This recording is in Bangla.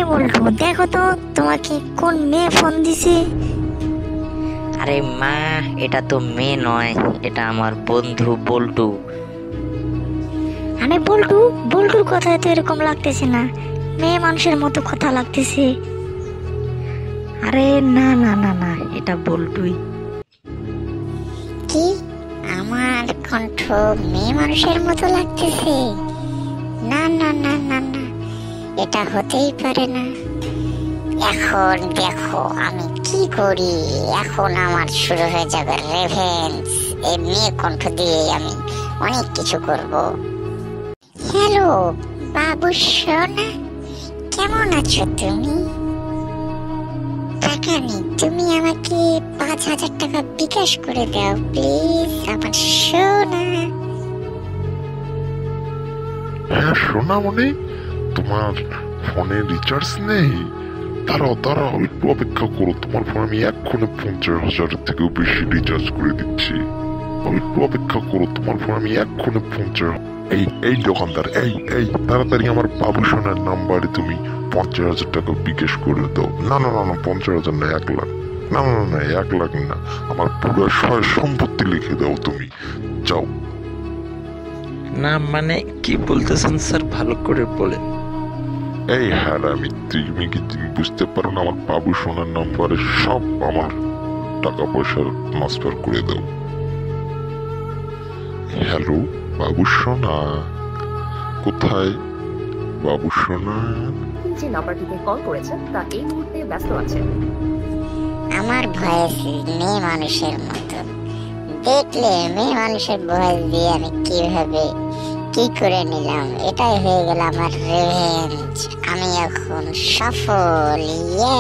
বল্টু, দেখো তো তোমাকে কোন মেয়ে ফোন দিছে। আরে মা, এটা তো মেয়ে নয়, এটা আমার বন্ধু বল্টু। আরে বল্টু, বল্টুর কথায় তো এরকম লাগতেছে না, মেয়ে মানুষের মতো কথা লাগতেছে। আরে না না না না, এটা বল্টুই। কি, আমার কণ্ঠ মেয়ে মানুষের মতো লাগতেছে? না না না না না, এটা হতেই পারে না। এখন দেখো আমি কি করি। এখন আমার শুরু হয়ে যাবে রেভেন্স। এই মেয়ে কণ্ঠ দিয়ে আমি অনেক কিছু করব। হ্যালো বাবু সোনা, কেমন আছো তুমি? টাকা নেই, তুমি আমাকে 5,000 টাকা বিকাশ করে দাও প্লিজ আমার সোনা। হ্যাঁ সোনামণি, তোমার ফোনে রিচার্জ নেই? দাঁড়াও একটু অপেক্ষা করো, তোমার ফোন আমি এক্ষুনি 50,000 থেকেও বেশি রিচার্জ করে দিচ্ছি। একটু অপেক্ষা করো, তোমার ফোন আমি এক্ষুনি 50। এই দোকানদার, এই তাড়াতাড়ি আমার বাবু সোনার নাম্বারে তুমি 50,000 টাকা বিকাশ করে দাও। না না না না, 50,000 না, 1,00,000। না না না, 1,00,000 না, আমার পুরো সয় সম্পত্তি লিখে দাও তুমি। যাও। না মানে কি বলতেছেন স্যার, ভালো করে বলেন। এই হ্যাঁ, তুমি বুঝতে পারো না? আমার বাবু সোনার নাম্বারে সব আমার টাকা পয়সা ট্রান্সফার করে দাও। হ্যালো বাবু সোনা, কোথায় বাবু সোনা? যে নাম্বারটিতে কল করেছেন তা এই মুহূর্তে ব্যস্ত আছে। আমার ভয়েস মেয়ে মানুষের মতো, দেখলে মেয়ে মানুষের ভয়েস দিয়ে আমি কিভাবে কি করে নিলাম। এটাই হয়ে গেল আমার রেভেঞ্জ। আমি এখন সফল। ইয়ে